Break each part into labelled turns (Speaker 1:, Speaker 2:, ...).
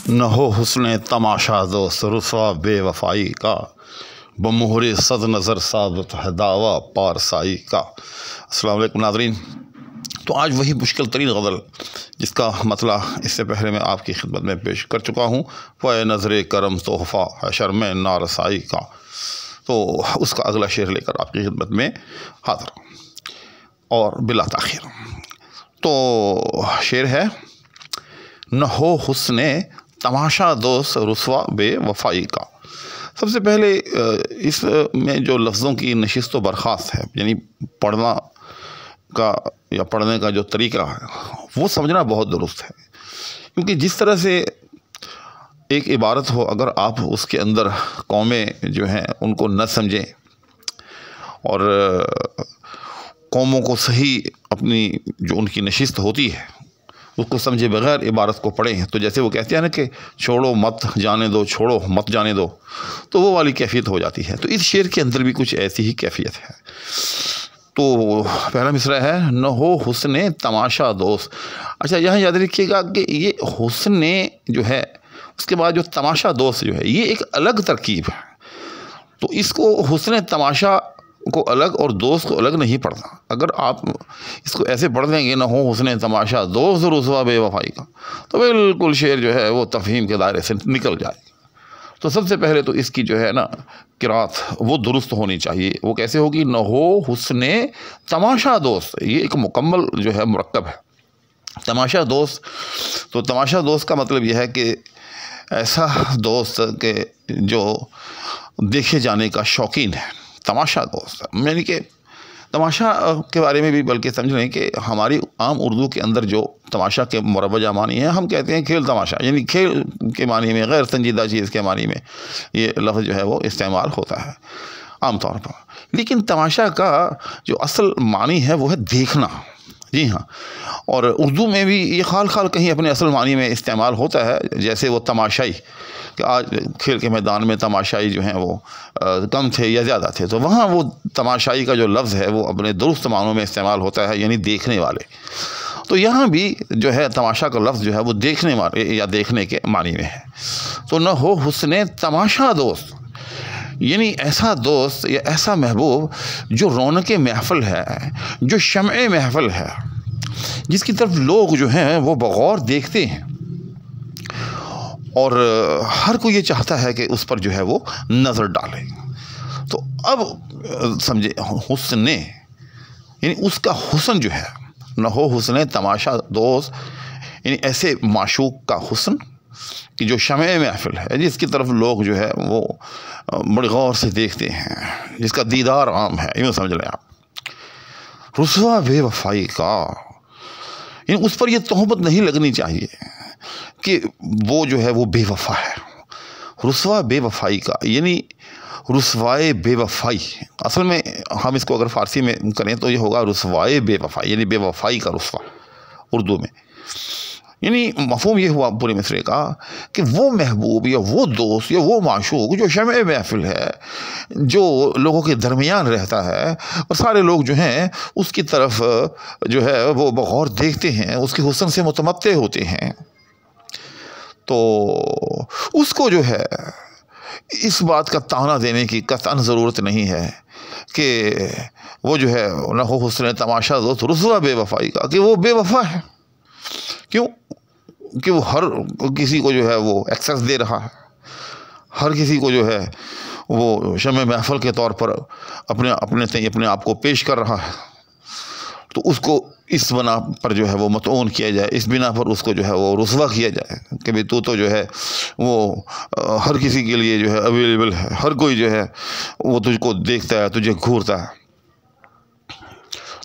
Speaker 1: न हो हुस्न तमाशा दोस्त रुसवा बेवफाई का, बमुहरे सद नज़र साबित है दावा पारसाई का। अस्सलाम वालेकुम नाज़रीन। तो आज वही मुश्किल तरीन गज़ल जिसका मतला इससे पहले मैं आपकी खिदमत में पेश कर चुका हूँ, वह नज़र करम तोहफ़ा है शर्म नारसाई का। तो उसका अगला शेर लेकर आपकी खिदमत में हाज़िर और बिला ताख़ीर। तो शेर है, न हो हुस्ने तमाशा दोस्त रुसवा बेवफाई का। सबसे पहले इस में जो लफ्ज़ों की नशिस्त व बर्खास्त है, यानी पढ़ना का या पढ़ने का जो तरीका है वो समझना बहुत दुरुस्त है। क्योंकि जिस तरह से एक इबारत हो, अगर आप उसके अंदर कौमें जो हैं उनको न समझें और कौमों को सही अपनी जो उनकी नशिस्त होती है उसको समझे बगैर इबारत को पढ़ें, तो जैसे वो कहते हैं ना कि छोड़ो मत जाने दो, छोड़ो मत जाने दो, तो वो वाली कैफियत हो जाती है। तो इस शेर के अंदर भी कुछ ऐसी ही कैफियत है। तो पहला मिसरा है, न हो हुस्ने तमाशा दोस्त। अच्छा, यहाँ याद रखिएगा कि ये हुस्ने जो है उसके बाद जो तमाशा दोस्त जो है ये एक अलग तरकीब है। तो इसको हुस्ने तमाशा को अलग और दोस्त को अलग नहीं पढ़ना। अगर आप इसको ऐसे पढ़ देंगे, ना हो हुस्ने तमाशा दोस्त रुसवा बेवफाई का, तो बिल्कुल शेर जो है वो तफहीम के दायरे से निकल जाएगा। तो सबसे पहले तो इसकी जो है ना किरात वो दुरुस्त होनी चाहिए। वो कैसे होगी? न हो हुस्ने तमाशा दोस्त, ये एक मुकम्मल जो है मुरक्कब है। तमाशा दोस्त, तो तमाशा दोस्त का मतलब यह है कि ऐसा दोस्त के जो देखे जाने का शौकीन है, तमाशा दोस्त। यानी कि तमाशा के बारे में भी बल्कि समझ लें कि हमारी आम उर्दू के अंदर जो तमाशा के मुरब्बजा मानी है, हम कहते हैं खेल तमाशा, यानी खेल के मानी में, गैर संजीदा चीज़ के मानी में ये लफ्ज़ जो है वो इस्तेमाल होता है आम तौर पर। लेकिन तमाशा का जो असल मानी है वो है देखना। जी हाँ, और उर्दू में भी ये खाल खाल कहीं अपने असल मानी में इस्तेमाल होता है। जैसे वो तमाशाई, कि आज खेल के मैदान में तमाशाई जो हैं वो कम थे या ज़्यादा थे, तो वहाँ वो तमाशाई का जो लफ्ज़ है वो अपने दुरुस्त मानों में इस्तेमाल होता है, यानी देखने वाले। तो यहाँ भी जो है तमाशा का लफ्ज़ जो है वो देखने वाले या देखने के मानी में है। तो न हो हुस्ने तमाशा दोस्त, यानी ऐसा दोस्त या ऐसा महबूब जो रौनक महफिल है, जो शम्ए महफिल है, जिसकी तरफ लोग जो हैं वो बगौर देखते हैं और हर कोई ये चाहता है कि उस पर जो है वो नज़र डाले। तो अब समझे, हुस्ने यानी उसका हुस्न जो है, न हो हुस्ने तमाशा दोस्त, यानी ऐसे माशूक का हुस्न कि जो शम्ए महफिल है, जिसकी तरफ लोग जो है वो बड़े गौर से देखते हैं, जिसका दीदार आम है, यूँ समझ लें आप। रुसवा बेवफाई का, यानी उस पर यह तोहमत नहीं लगनी चाहिए कि वो जो है वो बेवफा है। रुसवा बेवफाई का, यानी रुसवाए बेवफाई, असल में हम इसको अगर फ़ारसी में करें तो ये होगा रुसवाए बेवफाई, यानी बेवफाई का रुसवा उर्दू में। यानी मफ़हूम ये हुआ पूरे मिसरे का कि वो महबूब या वो दोस्त या वो माशूक जो शम्ए महफिल है, जो लोगों के दरमियान रहता है और सारे लोग जो हैं उसकी तरफ जो है वो बगौर देखते हैं, उसके हुस्न से मुतमत्ते होते हैं, तो उसको जो है इस बात का ताना देने की कतई ज़रूरत नहीं है कि वो जो है न हो हुस्न तमाशा दोस्त रुसवा बेवफाई का, कि वो बेवफा है। क्यों? कि वो हर किसी को जो है वो एक्सेस दे रहा है, हर किसी को जो है वो शम्ए महफिल के तौर पर अपने आप को पेश कर रहा है। तो उसको इस बिना पर जो है वो मतऊन किया जाए, इस बिना पर उसको जो है वो रुसवा किया जाए कि भाई तू तो जो है वो हर किसी के लिए जो है अवेलेबल है, हर कोई जो है वो तुझको देखता है, तुझे घूरता है।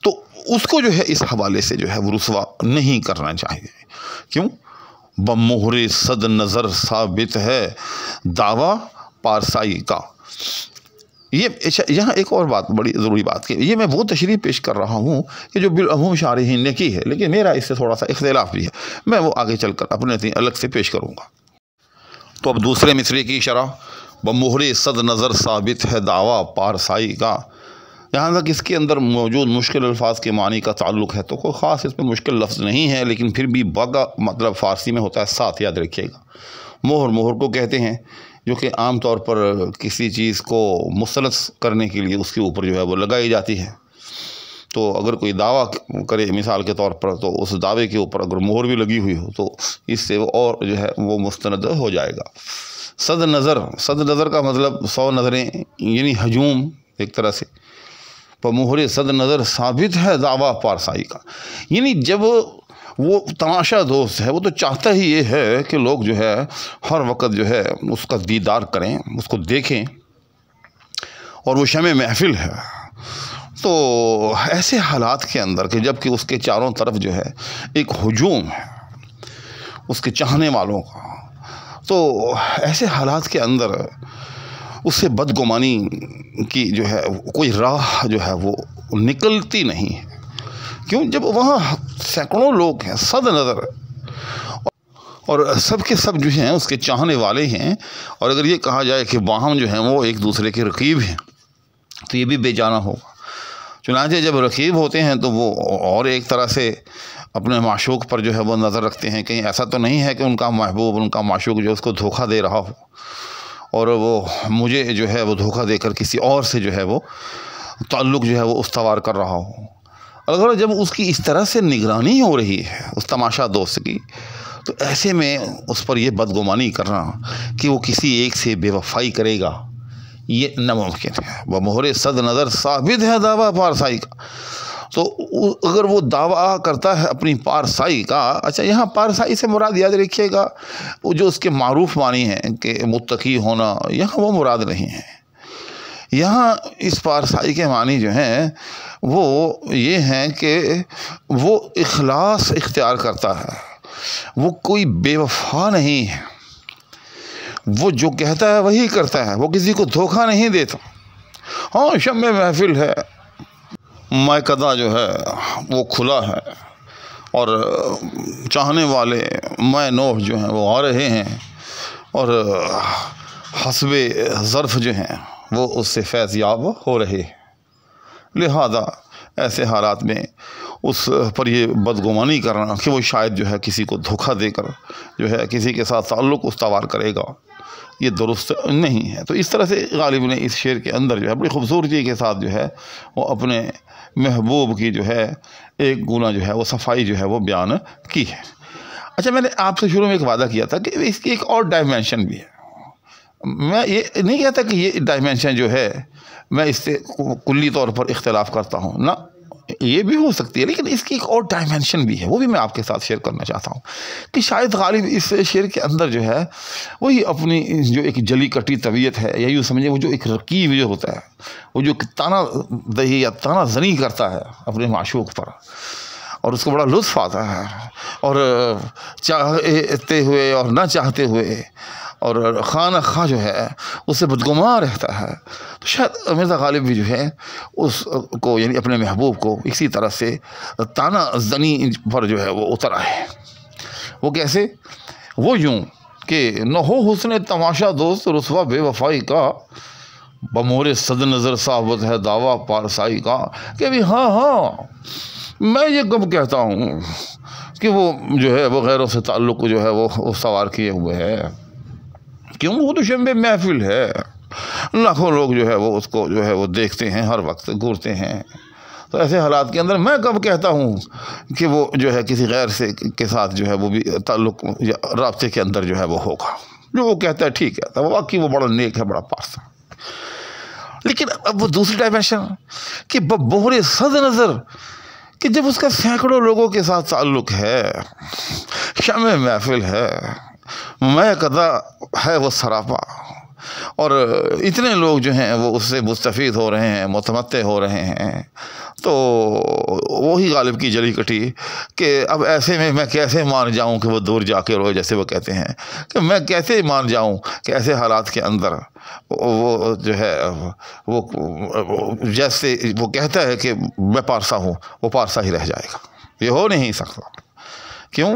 Speaker 1: तो उसको जो है इस हवाले से जो है वो रुसवा नहीं करना चाहिए। क्यों? बमुहरे सद नज़र साबित है दावा पारसाई का। ये यहाँ एक और बात, बड़ी ज़रूरी बात की, ये मैं वो तशरीह पेश कर रहा हूँ कि जो बिलअमूम शारहीन ने की है, लेकिन मेरा इससे थोड़ा सा इख्तिलाफ भी है, मैं वो आगे चलकर अपने अलग से पेश करूँगा। तो अब दूसरे मिसरे की शरह, बमुहरे सद नज़र साबित है दावा पारसाई का। यहाँ तक इसके अंदर मौजूद मुश्किल अल्फाज के मानी का ताल्लुक़ है तो कोई ख़ास इसमें मुश्किल लफ्ज़ नहीं है, लेकिन फिर भी बगा मतलब फ़ारसी में होता है साथ, याद रखिएगा। मोहर मोहर को कहते हैं, जो कि आम तौर पर किसी चीज़ को मुस्तरद करने के लिए उसके ऊपर जो है वो लगाई जाती है। तो अगर कोई दावा करे मिसाल के तौर पर, तो उस दावे के ऊपर अगर मोहर भी लगी हुई हो तो इससे वो और जो है वो मुस्तरद हो जाएगा। सद नज़र का मतलब 100 नज़रें यानी हजूम एक तरह से। पर मोहर सद नज़र साबित है दावा पारसाई का, यानी जब वो तमाशा दोस्त है वो तो चाहता ही ये है कि लोग जो है हर वक्त जो है उसका दीदार करें, उसको देखें, और वो शमे महफिल है। तो ऐसे हालात के अंदर कि जबकि उसके चारों तरफ जो है एक हुजूम है उसके चाहने वालों का, तो ऐसे हालात के अंदर उससे बदगुमानी की जो है कोई राह जो है वो निकलती नहीं है। क्यों? जब वहाँ सैकड़ों लोग हैं, सद नज़र, और सब के सब जो हैं उसके चाहने वाले हैं, और अगर ये कहा जाए कि बाहम जो हैं वो एक दूसरे के रकीब हैं तो ये भी बेजाना होगा। चुनांचे जब रकीब होते हैं तो वो और एक तरह से अपने माशूक पर जो है वो नज़र रखते हैं, कहीं ऐसा तो नहीं है कि उनका महबूब, उनका माशूक जो उसको धोखा दे रहा हो और वो मुझे जो है वो धोखा देकर किसी और से जो है वो ताल्लुक़ जो है वो उस्तवार कर रहा हो। अगर जब उसकी इस तरह से निगरानी हो रही है उस तमाशा दोस्त की, तो ऐसे में उस पर यह बदगुमानी करना कि वो किसी एक से बेवफाई करेगा, ये नामुमकिन है। वह मोहरे सद नज़र साबित है दावा पारसाई का। तो अगर वो दावा करता है अपनी पारसाई का, अच्छा यहाँ पारसाई से मुराद याद रखिएगा वो जो उसके मारूफ मानी हैं कि मुत्तकी होना, यहाँ वो मुराद नहीं है। यहाँ इस पारसाई के मानी जो हैं वो ये हैं कि वो इखलास इख्तियार करता है, वो कोई बेवफा नहीं है, वो जो कहता है वही करता है, वो किसी को धोखा नहीं देता। हाँ, शम्मे महफिल है, मैकदा जो है वो खुला है, और चाहने वाले मैं नोह जो हैं वो आ रहे हैं, और हस्बे ज़र्फ़ जो हैं वो उससे फैज़ याब हो रहे। लिहाजा ऐसे हालात में उस पर ये बदगुमानी करना कि वो शायद जो है किसी को धोखा देकर जो है किसी के साथ ताल्लुक़ उस्तवार करेगा, ये दुरुस्त नहीं है। तो इस तरह से गालिब ने इस शेर के अंदर जो है बड़ी खूबसूरती के साथ जो है वो अपने महबूब की जो है एक गुना जो है वो सफाई जो है वो बयान की है। अच्छा, मैंने आपसे शुरू में एक वादा किया था कि इसकी एक और डायमेंशन भी है। मैं ये नहीं कहता कि ये डायमेंशन जो है मैं इससे कुल्ली तौर पर इख्तिलाफ करता हूँ ना, ये भी हो सकती है, लेकिन इसकी एक और डायमेंशन भी है, वो भी मैं आपके साथ शेयर करना चाहता हूँ कि शायद गालिब इस शेर के अंदर जो है वही अपनी जो एक जली कटी तबीयत है, या यूँ समझिए वो जो एक रकीब जो होता है, वो जो ताना दही या ताना जनी करता है अपने माशूक पर, और उसको बड़ा लुत्फ़ आता है, और चाहते हुए और ना चाहते हुए और खाना खा जो है उससे बदगुमान रहता है। तो शायद मिर्ज़ा गालिब भी जो है उसको यानी अपने महबूब को इसी तरह से ताना ज़नी पर जो है वो उतर आए। वो कैसे? वो यूँ कि न हो हुस्न तमाशा दोस्त रुसवा बेवफाई का, बमोरे सद नज़र साबित है दावा पारसाई का। कि भी हाँ, मैं ये कब कहता हूँ कि वो जो है वो गैरों से ताल्लुक़ जो है वो सवार किए हुए है। क्यों? वो तो शम्मे महफिल है, लाखों लोग जो है वो उसको जो है वो देखते हैं, हर वक्त घूरते हैं। तो ऐसे हालात के अंदर मैं कब कहता हूँ कि वो जो है किसी गैर से के साथ जो है वो भी ताल्लुक़ या राब्ते के अंदर जो है वो होगा। जो वो कहता है ठीक है, तो वाकई वो बड़ा नेक है, बड़ा पास है। लेकिन अब वो दूसरी डायमेंशन कि बमोहरे सद नज़र, कि जब उसका सैकड़ों लोगों के साथ ताल्लुक़ है, शम्मे महफिल है, मैकदा है वो सरापा, और इतने लोग जो हैं वो उससे मुस्तफ़ीद हो रहे हैं, मुतमत्ते हो रहे हैं, तो वही गालिब की जली कटी कि अब ऐसे में मैं कैसे मान जाऊं कि वो दूर जाके रोए, जैसे वो कहते हैं कि मैं कैसे मान जाऊं कि ऐसे हालात के अंदर वो जो है वो जैसे वो कहता है कि मैं पारसा हूँ, वो पारसा ही रह जाएगा। ये हो नहीं सकता। क्यों?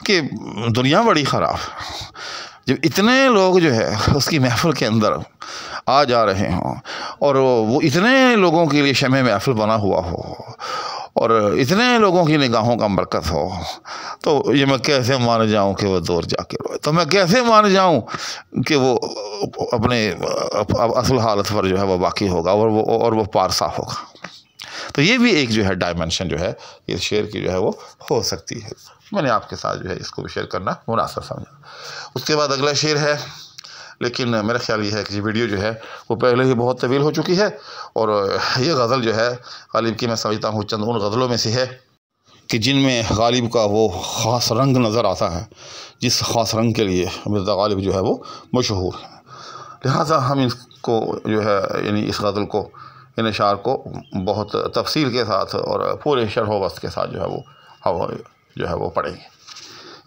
Speaker 1: कि दुनिया बड़ी ख़राब है। जब इतने लोग जो है उसकी महफिल के अंदर आ जा रहे हों, और वो इतने लोगों के लिए शमे महफिल बना हुआ हो, और इतने लोगों की निगाहों का मरकज़ हो, तो ये मैं कैसे मान जाऊं कि वो दूर जाके रोए, तो मैं कैसे मान जाऊं कि वो अपने असल हालत पर जो है वो बाकी होगा और वो पारसा होगा। तो ये भी एक जो है डायमेंशन जो है इस शेर की जो है वो हो सकती है। मैंने आपके साथ जो है इसको भी शेयर करना मुनासिब समझा। उसके बाद अगला शेर है, लेकिन मेरा ख्याल ये है कि वीडियो जो है वो पहले ही बहुत तवील हो चुकी है, और ये गज़ल जो है गालिब की मैं समझता हूँ चंद उन गज़लों में से है कि जिनमें गालिब का वो ख़ास रंग नज़र आता है जिस ख़ास रंग के लिए मिर्ज़ा गालिब जो है वो मशहूर है। लिहाजा हम इसको जो है यानी इस गज़ल को, इन अशार को बहुत तफसील के साथ और पूरे शरह व बस्त के साथ जो है वो पढ़ेंगे।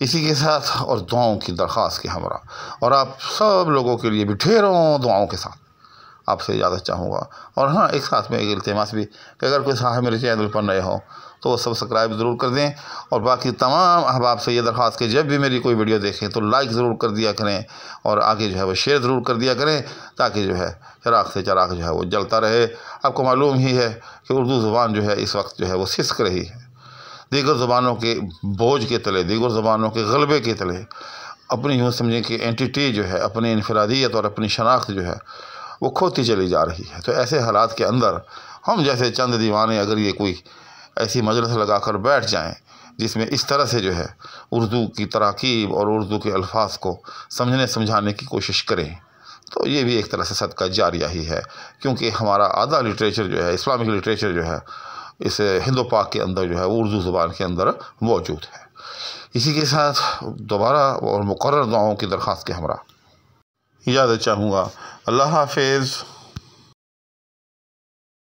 Speaker 1: इसी के साथ और दुआओं की दरख्वास्त के हमरा, और आप सब लोगों के लिए भी ढेरों दुआओं के साथ आपसे इजाज़त चाहूँगा। और हाँ, एक साथ में एक इल्तिमास भी कि अगर कोई साहब मेरे चैनल पर नए हो तो वो सब्सक्राइब ज़रूर कर दें, और बाकी तमाम अहबाब से ये दरख्वास्त कि जब भी मेरी कोई वीडियो देखें तो लाइक ज़रूर कर दिया करें, और आगे जो है वो शेयर ज़रूर कर दिया करें, ताकि जो है चिराग से चिराग जो है वो जलता रहे। आपको मालूम ही है कि उर्दू ज़ुबान जो है इस वक्त जो है वो सिसक रही है, दीगर ज़ुबानों के बोझ के तले, दीगर ज़ुबानों के गलबे के तले अपनी यूँ समझें कि एंटिटी जो है, अपनी इनफरादियत और अपनी शनाख्त जो है वो खोती चली जा रही है। तो ऐसे हालात के अंदर हम जैसे चंद दीवाने अगर ये कोई ऐसी मजलिस लगा कर बैठ जाएं जिसमें इस तरह से जो है उर्दू की तराकीब और उर्दू के अल्फाज को समझने समझाने की कोशिश करें, तो ये भी एक तरह से सदका जारिया ही है, क्योंकि हमारा आधा लिटरेचर जो है, इस्लामिक लिटरेचर जो है, इस हिंदो पाक के अंदर जो है वो उर्दू ज़ुबान के अंदर मौजूद है। इसी के साथ दोबारा और मुकर्रर दुआओं की दरख्वास्त के हमरा इजाज़त चाहूँगा। अल्लाह हाफ़िज़।